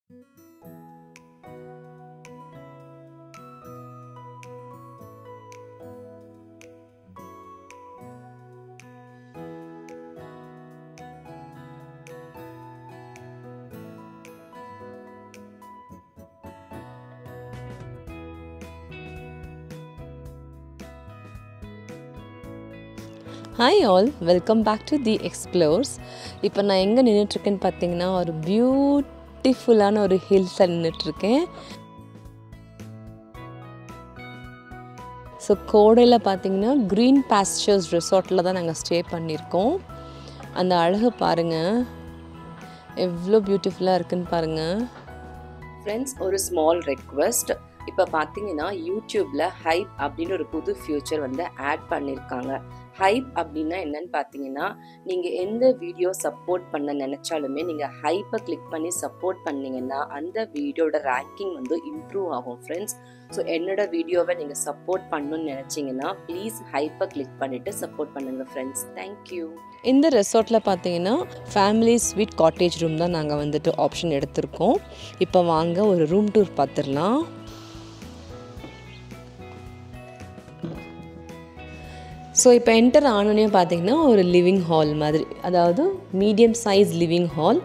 Hi all, welcome back to the explorers. இப்போ நான் எங்கே நின்றுட்டுருக்கேன்னு பார்த்தீங்கன்னா, ஒரு பியூட்டிஃபுல்லான ஒரு ஹில்ஸில் நின்றுட்டுருக்கேன். ஸோ கோடையில் பார்த்தீங்கன்னா க்ரீன் பாஸ்டர்ஸ் ரிசார்ட்டில் தான் நாங்கள் ஸ்டே பண்ணியிருக்கோம். அந்த அழகு பாருங்கள், எவ்வளோ பியூட்டிஃபுல்லாக இருக்குன்னு பாருங்கள். ஃப்ரெண்ட்ஸ், ஒரு ஸ்மால் ரெக்வெஸ்ட். இப்போ பார்த்தீங்கன்னா யூடியூப்பில் ஹைப் அப்படின்னு ஒரு புது ஃபியூச்சர் வந்து ஆட் பண்ணியிருக்காங்க. ஹைப் அப்படின்னா என்னன்னு பார்த்தீங்கன்னா, நீங்கள் எந்த வீடியோ சப்போர்ட் பண்ண நினச்சாலுமே நீங்கள் ஹைப்பை கிளிக் பண்ணி சப்போர்ட் பண்ணிங்கன்னா அந்த வீடியோட ரேங்கிங் வந்து இம்ப்ரூவ் ஆகும் ஃப்ரெண்ட்ஸ். ஸோ என்னோட வீடியோவை நீங்கள் சப்போர்ட் பண்ணணும்னு நினச்சிங்கன்னா ப்ளீஸ் ஹைப்பை கிளிக் பண்ணிவிட்டு சப்போர்ட் பண்ணுங்கள் ஃப்ரெண்ட்ஸ். தேங்க்யூ. இந்த ரெசார்ட்டில் பார்த்தீங்கன்னா ஃபேமிலி ஸ்வீட் காட்டேஜ் ரூம் தான் நாங்கள் வந்துட்டு ஆப்ஷன் எடுத்திருக்கோம். இப்போ வாங்க ஒரு ரூம் டூர் பார்த்துடலாம். ஸோ இப்போ என்டர் ஆனோடனே பார்த்தீங்கன்னா ஒரு லிவிங் ஹால் மாதிரி, அதாவது medium size living hall.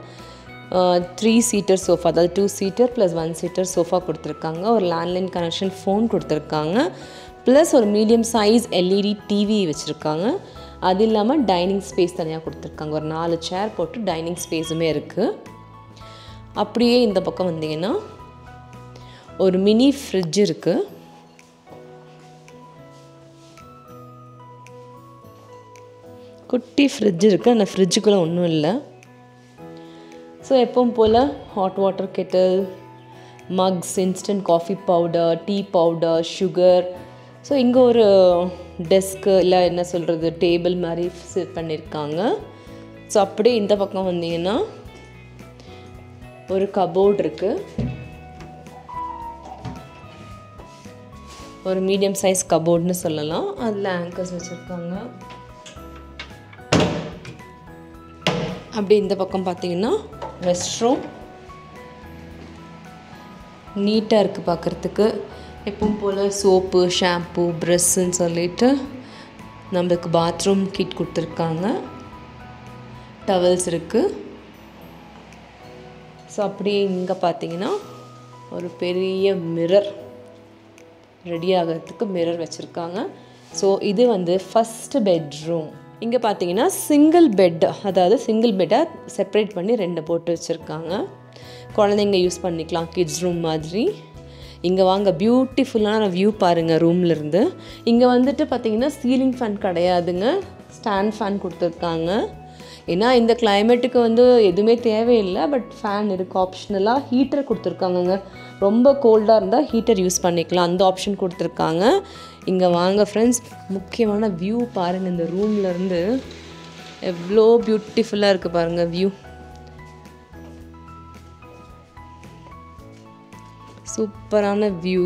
3 seater sofa, அதாவது 2 சீட்டர் ப்ளஸ் 1 சீட்டர் சோஃபா கொடுத்துருக்காங்க. ஒரு லேண்ட்லைன் கனெக்ஷன் ஃபோன் கொடுத்துருக்காங்க. ப்ளஸ் ஒரு மீடியம் சைஸ் எல்இடி டிவி வச்சுருக்காங்க. அது இல்லாமல் டைனிங் ஸ்பேஸ் தனியாக கொடுத்துருக்காங்க. ஒரு 4 சேர் போட்டு டைனிங் ஸ்பேஸுமே இருக்குது. அப்படியே இந்த பக்கம் வந்தீங்கன்னா ஒரு மினி ஃப்ரிட்ஜ் இருக்குது. குட்டி ஃப்ரிட்ஜ் இருக்குது, அந்த ஃப்ரிட்ஜுக்குள்ளே ஒன்றும் இல்லை. ஸோ எப்பவும் போல் hot water kettle, mugs, instant coffee powder, tea powder, sugar. So இங்கே ஒரு டெஸ்க்கு இல்லை என்ன சொல்கிறது டேபிள் மாதிரி செட் பண்ணியிருக்காங்க. ஸோ அப்படியே இந்த பக்கம் வந்தீங்கன்னா ஒரு கபோர்ட் இருக்குது. ஒரு மீடியம் சைஸ் கபோர்ட்னு சொல்லலாம். அதில் ஆங்கர்ஸ் வச்சுருக்காங்க. அப்படி இந்த பக்கம் பார்த்தீங்கன்னா ரெஸ்ட் ரூம் நீட்டாக இருக்குது பார்க்குறதுக்கு. எப்பவும் போல் சோப்பு, ஷாம்பு, ப்ரெஷ்ஷுன்னு சொல்லிட்டு நம்மளுக்கு பாத்ரூம் கிட் கொடுத்துருக்காங்க. டவல்ஸ் இருக்குது. ஸோ அப்படியே இங்கே பார்த்தீங்கன்னா ஒரு பெரிய மிரர், ரெடி ஆகிறதுக்கு மிரர் வச்சுருக்காங்க. ஸோ இது வந்து ஃபஸ்ட்டு பெட்ரூம். இங்கே பார்த்தீங்கன்னா சிங்கிள் பெட், அதாவது சிங்கிள் பெட்டை செப்பரேட் பண்ணி 2 போட்டு வச்சுருக்காங்க. குழந்தைங்க யூஸ் பண்ணிக்கலாம், கிட்ஸ் ரூம் மாதிரி. இங்கே வாங்க, பியூட்டிஃபுல்லான வியூ பாருங்கள் ரூம்லேருந்து. இங்கே வந்துட்டு பார்த்தீங்கன்னா சீலிங் ஃபேன் கிடையாதுங்க, ஸ்டாண்ட் ஃபேன் கொடுத்துருக்காங்க. ஏன்னா இந்த கிளைமேட்டுக்கு வந்து எதுவுமே தேவையில்லை, பட் ஃபேன் இருக்குது ஆப்ஷனலாக. ஹீட்டர் கொடுத்துருக்காங்கங்க, ரொம்ப கோல்டாக இருந்தால் ஹீட்டர் யூஸ் பண்ணிக்கலாம், அந்த ஆப்ஷன் கொடுத்துருக்காங்க. இங்கே வாங்க ஃப்ரெண்ட்ஸ், முக்கியமான வியூ பாருங்கள். இந்த ரூம்லேருந்து எவ்வளோ பியூட்டிஃபுல்லாக இருக்குது பாருங்கள் வியூ. சூப்பரான வியூ.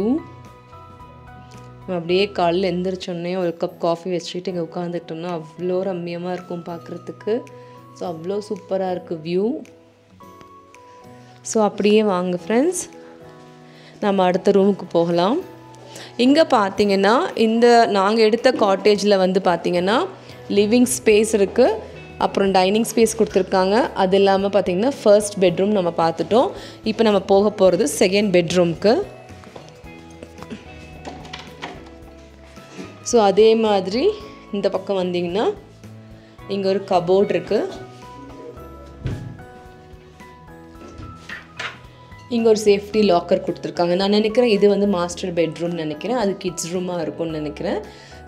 அப்படியே காலையில் எந்திரிச்சோடனே ஒரு கப் காஃபி வச்சுட்டு இங்கே உட்காந்துக்கிட்டோம்னா அவ்வளோ ரம்மியமாக இருக்கும் பார்க்குறதுக்கு. ஸோ அவ்வளோ சூப்பராக இருக்குது வியூ. ஸோ அப்படியே வாங்க ஃப்ரெண்ட்ஸ், நம்ம அடுத்த ரூமுக்கு போகலாம். இங்கே பார்த்தீங்கன்னா இந்த நாங்கள் எடுத்த காட்டேஜில் வந்து பார்த்திங்கன்னா லிவிங் ஸ்பேஸ் இருக்குது, அப்புறம் டைனிங் ஸ்பேஸ் கொடுத்துருக்காங்க. அது இல்லாமல் பார்த்திங்கன்னா ஃபர்ஸ்ட் பெட்ரூம் நம்ம பார்த்துட்டோம். இப்போ நம்ம போக போகிறது செகண்ட் பெட்ரூம்க்கு. ஸோ அதே மாதிரி இந்த பக்கம் வந்தீங்கன்னா இங்கே ஒரு கபோர்ட் இருக்குது. இங்கே ஒரு சேஃப்டி லாக்கர் கொடுத்துருக்காங்க. நான் நினைக்கிறேன் இது வந்து மாஸ்டர் பெட்ரூம்னு நினைக்கிறேன், அது கிட்ஸ் ரூமாக இருக்கும்னு நினைக்கிறேன்.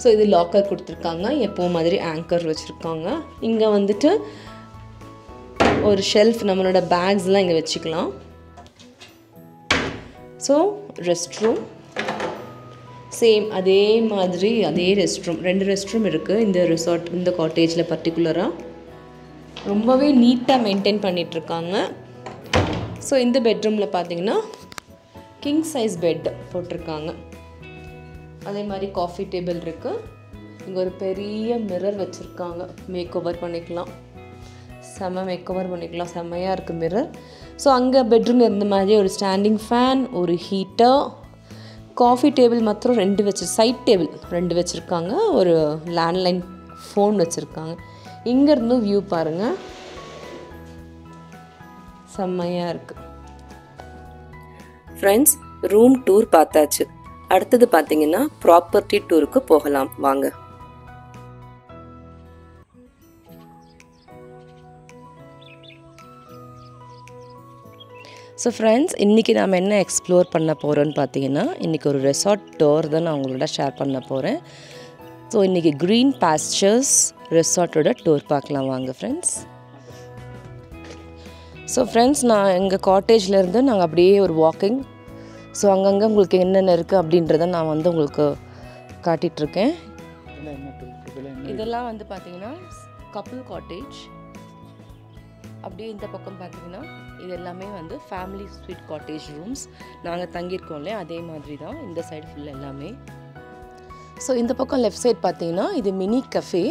ஸோ இது லாக்கர் கொடுத்துருக்காங்க. எப்போவும் மாதிரி ஆங்கர் வச்சுருக்காங்க. இங்கே வந்துட்டு ஒரு ஷெல்ஃப், நம்மளோட பேக்ஸ்லாம் இங்கே வச்சுக்கலாம். ஸோ ரெஸ்ட் ரூம் சேம் அதே மாதிரி, அதே ரெஸ்ட் ரூம், 2 ரெஸ்ட் ரூம் இருக்குது இந்த ரிசார்ட், இந்த காட்டேஜில் பர்டிகுலராக. ரொம்பவே நீட்டாக மெயின்டைன் பண்ணிகிட்ருக்காங்க. ஸோ இந்த பெட்ரூமில் பார்த்தீங்கன்னா கிங் சைஸ் பெட் போட்டிருக்காங்க. அதே மாதிரி காஃபி டேபிள் இருக்குது. இங்கே ஒரு பெரிய மிரர் வச்சுருக்காங்க, மேக் ஓவர் பண்ணிக்கலாம், செம்ம மேக் ஓவர் பண்ணிக்கலாம், செம்மையாக இருக்குது மிரர். ஸோ அங்கே பெட்ரூம் இருந்த மாதிரி ஒரு ஸ்டாண்டிங் ஃபேன், ஒரு ஹீட்டர், காஃபி டேபிள் மாத்திரம் 2 சைட் டேபிள் 2 வச்சுருக்காங்க, ஒரு லேண்ட்லைன் ஃபோன் வச்சுருக்காங்க. இங்கேருந்து வியூ பாருங்கள், செம்மையாக இருக்குது. ஃப்ரெண்ட்ஸ், ரூம் டூர் பார்த்தாச்சு. அடுத்தது பார்த்தீங்கன்னா ப்ராப்பர்ட்டி டூருக்கு போகலாம் வாங்க. ஸோ ஃப்ரெண்ட்ஸ், இன்றைக்கி நாம் என்ன எக்ஸ்ப்ளோர் பண்ண போகிறோன்னு பார்த்தீங்கன்னா, இன்றைக்கி ஒரு ரெசார்ட் டூர் தான் நான் உங்களோட ஷேர் பண்ண போகிறேன். ஸோ இன்றைக்கி க்ரீன் பாஸ்டர்ஸ் ரெசார்ட்டோட டூர் பார்க்கலாம் வாங்க ஃப்ரெண்ட்ஸ். ஸோ ஃப்ரெண்ட்ஸ், நான் எங்கள் காட்டேஜ்லேருந்து நாங்கள் அப்படியே ஒரு வாக்கிங், ஸோ அங்கங்கே உங்களுக்கு என்னென்ன இருக்குது அப்படின்றத நான் வந்து உங்களுக்கு காட்டிகிட்ருக்கேன். இதெல்லாம் வந்து பார்த்திங்கன்னா கப்புள் காட்டேஜ். அப்படியே இந்த பக்கம் பார்த்திங்கன்னா இது எல்லாமே வந்து ஃபேமிலி ஸ்வீட் காட்டேஜ் ரூம்ஸ். நாங்கள் தங்கியிருக்கோம் இல்லையா, அதே மாதிரி தான் இந்த சைடு ஃபுல் எல்லாமே. ஸோ இந்த பக்கம் லெஃப்ட் சைட் பார்த்தீங்கன்னா இது மினி கஃபே.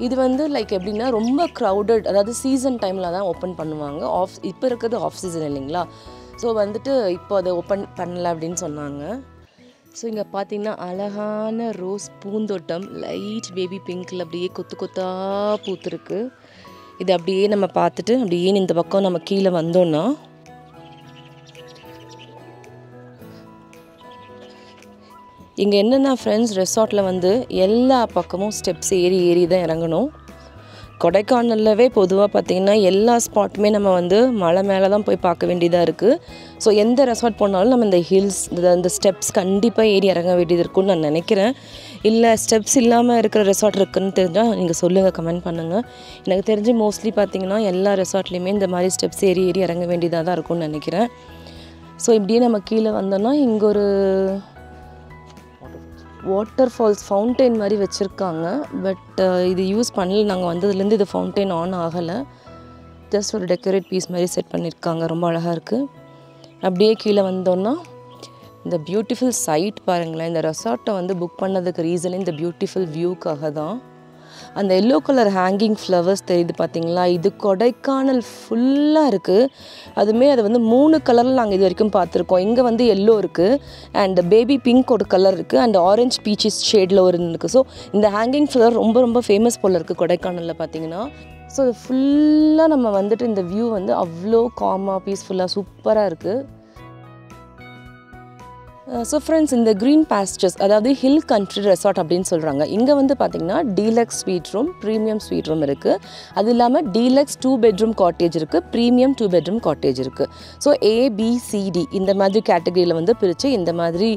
இது வந்து லைக் எப்படின்னா ரொம்ப க்ரௌடட், அதாவது சீசன் டைமில் தான் ஓப்பன் பண்ணுவாங்க. இப்போ இருக்கிறது ஆஃப் சீசன் இல்லைங்களா, ஸோ வந்துட்டு இப்போ அதை ஓப்பன் பண்ணல அப்படின்னு சொன்னாங்க. ஸோ இங்கே பார்த்தீங்கன்னா அழகான ரோஸ் பூந்தோட்டம், லைட் பேபி பிங்க்கில் அப்படியே கொத்து கொத்தாக பூத்துருக்கு. இது அப்படியே நம்ம பார்த்துட்டு அப்படியே இந்த பக்கம் நம்ம கீழே வந்தோன்னா இங்கே என்னென்னா ஃப்ரெண்ட்ஸ், ரெசார்ட்டில் வந்து எல்லா பக்கமும் ஸ்டெப்ஸ் ஏறி தான் இறங்கணும். கொடைக்கானல்லவே பொதுவாக பார்த்திங்கன்னா எல்லா ஸ்பாட்டுமே நம்ம வந்து மலை மேலே தான் போய் பார்க்க வேண்டியதாக இருக்குது. ஸோ எந்த ரெசார்ட் போனாலும் நம்ம இந்த ஹில்ஸ், இந்த ஸ்டெப்ஸ் கண்டிப்பாக ஏறி இறங்க வேண்டியது இருக்குன்னு நான் நினைக்கிறேன். இல்லை ஸ்டெப்ஸ் இல்லாமல் இருக்கிற ரெசார்ட் இருக்குதுன்னு தெரிஞ்சால் நீங்கள் சொல்லுங்கள், கமெண்ட் பண்ணுங்கள். எனக்கு தெரிஞ்சு மோஸ்ட்லி பார்த்திங்கன்னா எல்லா ரெசார்ட்லேயுமே இந்த மாதிரி ஸ்டெப்ஸ் ஏறி இறங்க வேண்டியதாக தான் இருக்கும்னு நினைக்கிறேன். ஸோ இப்படியே நம்ம கீழே வந்தோன்னா இங்கே ஒரு வாட்டர் ஃபால்ஸ் ஃபவுண்டெயின் மாதிரி வச்சுருக்காங்க. பட் இது யூஸ் பண்ணல, நாங்கள் வந்ததுலேருந்து இது ஃபவுண்டெயின் ஆன் ஆகலை. ஜஸ்ட் ஒரு டெக்கரேட் பீஸ் மாதிரி செட் பண்ணியிருக்காங்க, ரொம்ப அழகாக இருக்குது. அப்படியே கீழே வந்தோன்னா இந்த பியூட்டிஃபுல் சைட் பாருங்களேன். இந்த ரெசார்ட்டை வந்து புக் பண்ணதுக்கு ரீசனே இந்த பியூட்டிஃபுல் வியூக்காக தான். அந்த எல்லோ கலர் ஹேங்கிங் ஃப்ளவர்ஸ் தெரியுது பார்த்தீங்களா, இது கொடைக்கானல் ஃபுல்லாக இருக்குது. அதுவுமே அது வந்து 3 கலரில் நாங்கள் இது வரைக்கும் பார்த்துருக்கோம். இங்கே வந்து எல்லோ இருக்குது, அண்ட் பேபி பிங்க் ஒரு கலர் இருக்குது, அண்ட் ஆரஞ்ச் பீச்சஸ் ஷேடில் ஒரு இருக்குது. ஸோ இந்த ஹேங்கிங் ஃப்ளவர் ரொம்ப ரொம்ப ஃபேமஸ் போல் இருக்குது கொடைக்கானலில் பார்த்தீங்கன்னா. ஸோ இது ஃபுல்லாக நம்ம வந்துட்டு இந்த வியூ வந்து அவ்வளோ காமாக பீஸ்ஃபுல்லாக சூப்பராக இருக்குது. ஸோ ஃப்ரெண்ட்ஸ், இந்த க்ரீன் பாஸ்டர்ஸ் அதாவது ஹில் கண்ட்ரி ரெசார்ட் அப்படின்னு சொல்கிறாங்க. இங்கே வந்து பார்த்திங்கன்னா deluxe sweet room, premium sweet room இருக்குது. அது இல்லாமல் டீலக்ஸ் 2 பெட்ரூம் காட்டேஜ் இருக்குது, ப்ரீமியம் 2 பெட்ரூம் காட்டேஜ் இருக்குது. ஸோ ABCD இந்த மாதிரி கேட்டகரியில் வந்து பிரித்து இந்த மாதிரி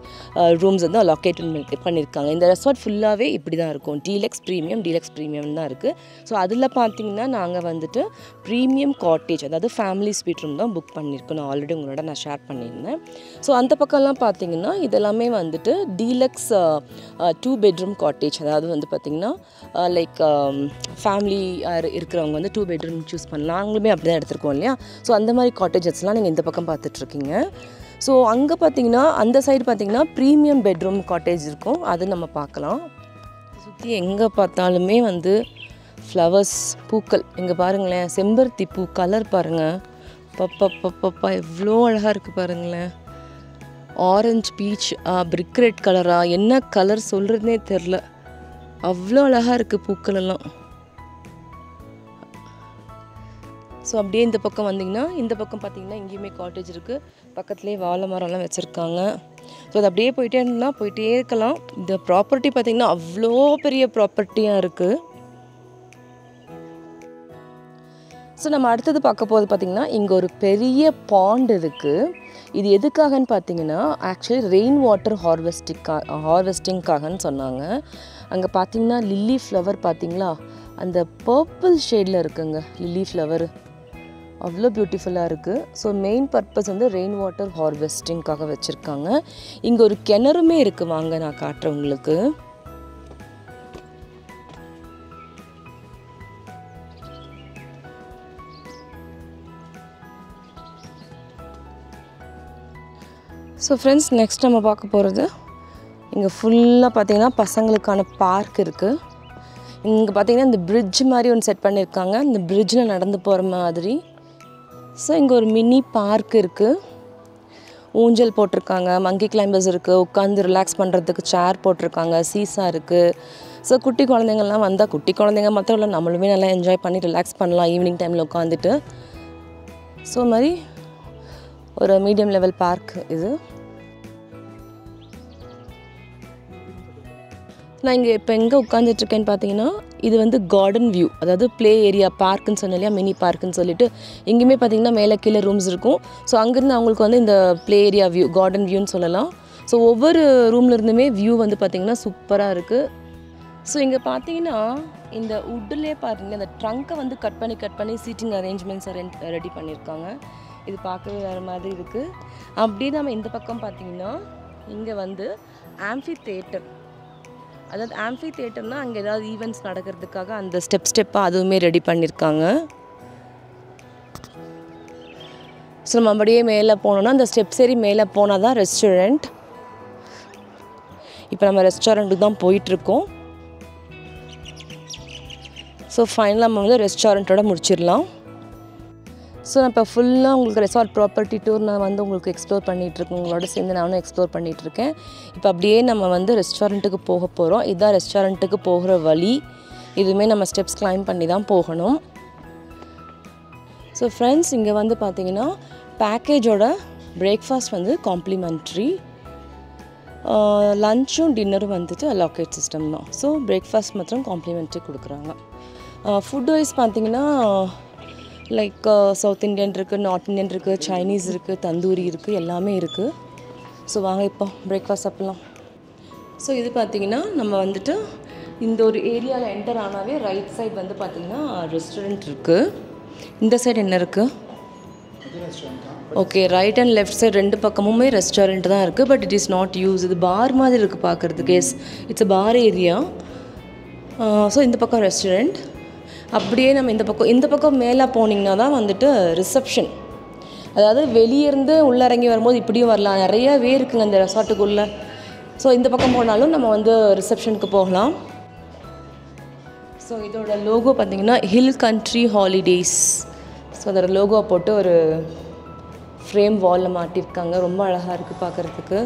ரூம்ஸ் வந்து அலோகேட் பண்ணியிருக்காங்க. இந்த ரெசார்ட் ஃபுல்லாகவே இப்படி தான் இருக்கும், டீலக்ஸ் ப்ரீமியம் தான் இருக்குது. ஸோ அதில் பார்த்திங்கன்னா நாங்கள் வந்துட்டு ப்ரீமியம் காட்டேஜ் அதாவது ஃபேமிலி ஸ்வீட் ரூம் தான் புக் பண்ணியிருக்கோம். நான் ஆல்ரெடி உங்களோட நான் ஷேர் பண்ணியிருந்தேன். ஸோ அந்த பக்கம்லாம் பார்த்திங்கன்னா இதெல்லாமே வந்துட்டு டீலக்ஸ் 2 பெட்ரூம் காட்டேஜ், அதாவது வந்து பார்த்திங்கன்னா லைக் ஃபேமிலி இருக்கிறவங்க வந்து 2 பெட்ரூம் சூஸ் பண்ணலாம். நாங்களுமே அப்படி தான் எடுத்துருக்கோம் இல்லையா. ஸோ அந்த மாதிரி காட்டேஜஸ்லாம் நீங்கள் இந்த பக்கம் பார்த்துட்ருக்கீங்க. ஸோ அங்கே பார்த்திங்கன்னா அந்த சைடு பார்த்திங்கன்னா ப்ரீமியம் பெட்ரூம் காட்டேஜ் இருக்கும், அது நம்ம பார்க்கலாம். சுற்றி எங்கே பார்த்தாலுமே வந்து ஃப்ளவர்ஸ், பூக்கள். இங்கே பாருங்களேன், செம்பருத்தி பூ கலர் பாருங்கள், பப்பா எவ்வளோ அழகாக இருக்குது பாருங்களேன். ஆரஞ்ச் பீச், பிரிக் ரெட் கலரா, என்ன கலர் சொல்கிறதுனே தெரில, அவ்வளோ அழகாக இருக்குது பூக்களெல்லாம். ஸோ அப்படியே இந்த பக்கம் வந்திங்கன்னா இந்த பக்கம் பார்த்திங்கன்னா இங்கேயுமே காட்டேஜ் இருக்குது, பக்கத்துலேயே வாழை மரம்லாம் வச்சுருக்காங்க. ஸோ அது அப்படியே போயிட்டே இருக்கலாம். இந்த ப்ராப்பர்ட்டி பார்த்திங்கன்னா அவ்வளோ பெரிய ப்ராப்பர்ட்டியாக இருக்குது. ஸோ நம்ம அடுத்தது பார்க்க போகிறது பார்த்திங்கன்னா இங்கே ஒரு பெரிய பாண்ட் இருக்குது. இது எதுக்காகன்னு பார்த்தீங்கன்னா ஆக்சுவலி ரெயின் வாட்டர் ஹார்வெஸ்டிங்காகன்னு சொன்னாங்க. அங்கே பார்த்தீங்கன்னா லில்லி ஃப்ளவர் பார்த்தீங்களா, அந்த பர்பிள் ஷேடில் இருக்குங்க லில்லி ஃப்ளவர், அவ்வளோ பியூட்டிஃபுல்லாக இருக்குது. ஸோ மெயின் பர்பஸ் வந்து ரெயின் வாட்டர் ஹார்வெஸ்டிங்காக வச்சுருக்காங்க. இங்கே ஒரு கிணறுமே இருக்குது, வாங்க நான் காட்டுறேன் உங்களுக்கு. ஸோ ஃப்ரெண்ட்ஸ், நெக்ஸ்ட் நம்ம பார்க்க போகிறது இங்கே ஃபுல்லாக பார்த்திங்கன்னா பசங்களுக்கான பார்க் இருக்குது. இங்கே பார்த்திங்கன்னா இந்த பிரிட்ஜ் மாதிரி ஒன்று செட் பண்ணியிருக்காங்க, இந்த பிரிட்ஜில் நடந்து போகிற மாதிரி ஸோ இங்கே ஒரு மினி பார்க் இருக்குது. ஊஞ்சல் போட்டிருக்காங்க, மங்கி கிளைம்பர்ஸ் இருக்குது, உட்காந்து ரிலாக்ஸ் பண்ணுறதுக்கு சேர் போட்டிருக்காங்க, சீசா இருக்குது. ஸோ குட்டி குழந்தைங்கள்லாம் வந்தால், குட்டி குழந்தைங்க மாத்திரம் இல்லை, நம்மளுமே நல்லா என்ஜாய் பண்ணி ரிலாக்ஸ் பண்ணலாம் ஈவினிங் டைமில் உட்காந்துட்டு. ஸோ மாதிரி ஒரு மீடியம் லெவல் பார்க் இது. நான் இங்கே இப்போ எங்கே உட்காந்துட்ருக்கேன்னு பார்த்தீங்கன்னா, இது வந்து கார்டன் வியூ, அதாவது ப்ளே ஏரியா பார்க்குன்னு சொன்னேன் இல்லையா, மினி பார்க்குன்னு சொல்லிட்டு. இங்கேயுமே பார்த்தீங்கன்னா மேலே கீழே ரூம்ஸ் இருக்கும். ஸோ அங்கேருந்து அவங்களுக்கு வந்து இந்த ப்ளே ஏரியா வியூ, கார்டன் வியூன்னு சொல்லலாம். ஸோ ஒவ்வொரு ரூமில் இருந்துமே வியூ வந்து பார்த்திங்கன்னா சூப்பராக இருக்குது. ஸோ இங்கே பார்த்தீங்கன்னா இந்த வுட்லேயே பார்த்தீங்கன்னா இந்த ட்ரங்கை வந்து கட் பண்ணி சீட்டிங் அரேஞ்ச்மெண்ட்ஸை ரெடி பண்ணியிருக்காங்க. இது பார்க்கவே வேறு மாதிரி இருக்குது. அப்படியே நம்ம இந்த பக்கம் பார்த்தீங்கன்னா இங்கே வந்து ஆம்பி தியேட்டர், அதாவது ஆம்பி தியேட்டர்னால் அங்கே ஏதாவது ஈவெண்ட்ஸ் நடக்கிறதுக்காக அந்த ஸ்டெப்பாக அதுவுமே ரெடி பண்ணியிருக்காங்க. ஸோ நம்ம அப்படியே மேலே போனோன்னா அந்த ஸ்டெப்ஸ் ஏறி மேலே போனால் தான் ரெஸ்டாரண்ட். இப்போ நம்ம ரெஸ்டாரண்ட்டுக்கு தான் போயிட்டுருக்கோம். ஸோ ஃபைனலாக நம்ம வந்து ரெஸ்டாரண்ட்டோட முடிச்சிடலாம். ஸோ நான் இப்போ ஃபுல்லாக உங்களுக்கு ரெசார்ட் ப்ராப்பர்ட்டி டூர் நான் வந்து உங்களுக்கு எக்ஸ்ப்ளோர் பண்ணிகிட்ருக்கேன், உங்களோட சேர்ந்து நானும் எக்ஸ்ப்ளோர் பண்ணிகிட்ருக்கேன். இப்போ அப்படியே நம்ம வந்து ரெஸ்டாரண்ட்டுக்கு போக போகிறோம். இதுதான் ரெஸ்டாரண்ட்டுக்கு போகிற வழி. இதுவுமே நம்ம ஸ்டெப்ஸ் கிளைம் பண்ணி தான் போகணும். ஸோ ஃப்ரெண்ட்ஸ், இங்கே வந்து பார்த்திங்கன்னா பேக்கேஜோட பிரேக்ஃபாஸ்ட் வந்து காம்ப்ளிமெண்ட்ரி, லன்ச்சும் டின்னரும் வந்துட்டு அலோகேட் சிஸ்டம் தான். ஸோ பிரேக்ஃபாஸ்ட் மாத்திரம் காம்ப்ளிமெண்ட்ரி கொடுக்குறாங்க. ஃபுட் வைஸ் பார்த்திங்கன்னா லைக் சவுத் இண்டியன் இருக்குது, நார்த் இண்டியன் இருக்குது, சைனீஸ் இருக்குது, தந்தூரி இருக்குது, எல்லாமே இருக்குது. ஸோ வாங்க இப்போ பிரேக்ஃபாஸ்ட் சாப்பிட்லாம். ஸோ இது பார்த்திங்கன்னா நம்ம வந்துட்டு இந்த ஒரு ஏரியாவில் என்டர் ஆனாவே ரைட் சைடு வந்து பார்த்திங்கன்னா ரெஸ்டாரண்ட் இருக்குது. இந்த சைடு என்ன இருக்குது? Okay, right and left side ரெண்டு பக்கமுமே ரெஸ்டாரண்ட் தான் இருக்குது. But it is not use. இது பார் மாதிரி இருக்குது பார்க்குறதுக்கு. Yes, it's a bar area. So இந்த பக்கம் ரெஸ்டாரண்ட். அப்படியே நம்ம இந்த பக்கம் மேலே போனீங்கன்னா தான் வந்துட்டு ரிசப்ஷன். அதாவது வெளியேருந்து உள்ளே இறங்கி வரும்போது இப்படியும் வரலாம், நிறையவே இருக்குங்க இந்த ரெசார்ட்டுக்குள்ளே. ஸோ இந்த பக்கம் போனாலும் நம்ம வந்து ரிசப்ஷனுக்கு போகலாம். ஸோ இதோட லோகோ பார்த்திங்கன்னா ஹில் கண்ட்ரி ஹாலிடேஸ். ஸோ அதோட லோகோ போட்டு ஒரு ஃப்ரேம் வாலில் மாட்டியிருக்காங்க. ரொம்ப அழகாக இருக்குது பார்க்குறதுக்கு.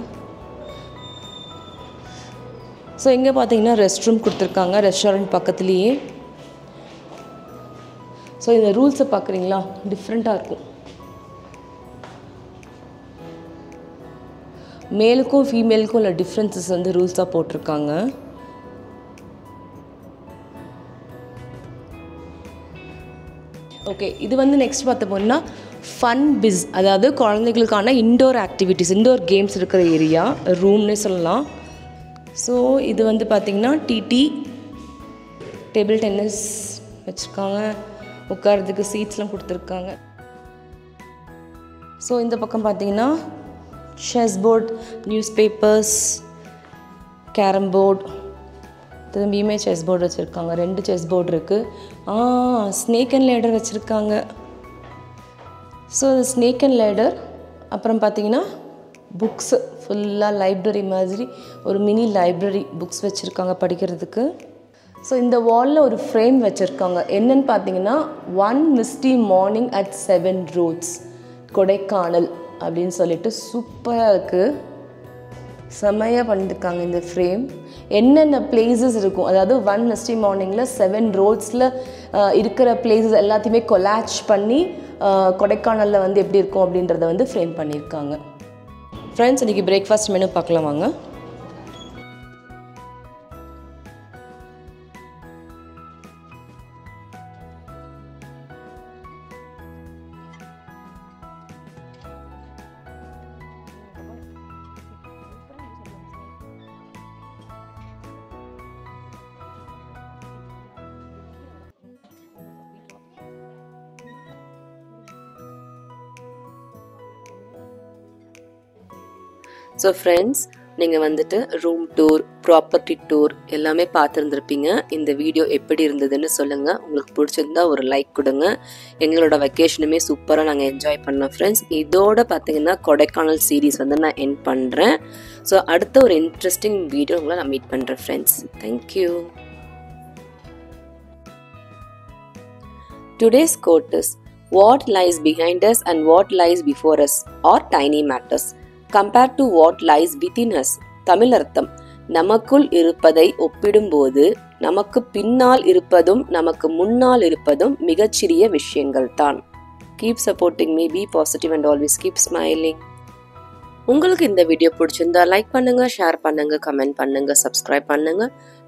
ஸோ இங்கே பார்த்தீங்கன்னா ரெஸ்ட் ரூம் கொடுத்துருக்காங்க ரெஸ்டாரண்ட் பக்கத்துலேயே. ஸோ இந்த ரூல்ஸை பார்க்குறீங்களா, டிஃப்ரெண்ட்டாக இருக்கும். மேலுக்கும் ஃபீமேலுக்கும் உள்ள டிஃப்ரென்சஸ் வந்து ரூல்ஸாக போட்டிருக்காங்க. ஓகே, இது வந்து நெக்ஸ்ட் பார்த்த போனால் ஃபன் பிஸ், அதாவது குழந்தைகளுக்கான இன்டோர் ஆக்டிவிட்டீஸ், இன்டோர் கேம்ஸ் இருக்கிற ஏரியா, ரூம்னே சொல்லலாம். ஸோ இது வந்து பார்த்திங்கன்னா டிடி, டேபிள் டென்னிஸ் வச்சுருக்காங்க, உட்காரத்துக்கு சீட்ஸ்லாம் கொடுத்துருக்காங்க. ஸோ இந்த பக்கம் பார்த்திங்கன்னா chess board, newspapers, carrom board, திரும்பியுமே செஸ் போர்டு வச்சுருக்காங்க. 2 செஸ் போர்டு இருக்குது. ஸ்னேக் அண்ட் லேடர் வச்சுருக்காங்க. So snake and ladder. அப்புறம் பார்த்திங்கன்னா புக்ஸு, ஃபுல்லாக லைப்ரரி மாதிரி ஒரு மினி லைப்ரரி, புக்ஸ் வச்சுருக்காங்க படிக்கிறதுக்கு. ஸோ இந்த வாலில் ஒரு ஃப்ரேம் வச்சுருக்காங்க. என்னென்னு பார்த்தீங்கன்னா 1 மிஸ்டி மார்னிங் அட் 7 roads கொடைக்கானல் அப்படின்னு சொல்லிட்டு சூப்பராக இருக்குது. செம்மையாக பண்ணியிருக்காங்க இந்த ஃப்ரேம். என்னென்ன பிளேசஸ் இருக்கும், அதாவது 1 மிஸ்டி மார்னிங்கில் 7 roadsல இருக்கிற பிளேசஸ் எல்லாத்தையுமே கொலாச் பண்ணி கொடைக்கானலில் வந்து எப்படி இருக்கும் அப்படின்றத வந்து ஃப்ரேம் பண்ணியிருக்காங்க. ஃப்ரெண்ட்ஸ், இன்றைக்கி பிரேக்ஃபாஸ்ட் மெனு பார்க்கலாம் வாங்க. ஸோ ஃப்ரெண்ட்ஸ், நீங்கள் வந்துட்டு ரூம் டூர், ப்ராப்பர்ட்டி டூர் எல்லாமே பார்த்துருந்துருப்பீங்க. இந்த வீடியோ எப்படி இருந்ததுன்னு சொல்லுங்கள். உங்களுக்கு பிடிச்சிருந்தா ஒரு லைக் கொடுங்க. எங்களோட வெக்கேஷனுமே சூப்பராக நாங்கள் என்ஜாய் பண்ணோம் ஃப்ரெண்ட்ஸ். இதோட பார்த்தீங்கன்னா கொடைக்கானல் சீரீஸ் வந்து நான் எண்ட் பண்ணுறேன். ஸோ அடுத்த ஒரு இன்ட்ரெஸ்டிங் வீடியோ உங்களை நான் மீட் பண்ணுறேன் friends. Thank you. Today's quote is What lies behind us and what lies before us are tiny matters compared to what lies within us. Tamil அர்த்தம்: நமக்குள் இருப்பதை ஒப்பிடும்போது நமக்கு பின்னால் இருப்பதும் நமக்கு முன்னால் இருப்பதும் மிகச்சிறிய விஷயங்கள் தான். Keep supporting me, be positive and always keep smiling. உங்களுக்கு இந்த வீடியோ பிடிச்சிருந்தா லைக் பண்ணுங்க, ஷேர் பண்ணுங்க, கமெண்ட் பண்ணுங்க, சப்ஸ்கிரைப் பண்ணுங்க,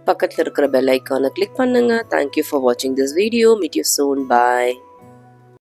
பக்கத்தில் இருக்கிற பெல் ஐக்கானை கிளிக் பண்ணுங்க. Thank you for watching this video. Meet you soon. Bye.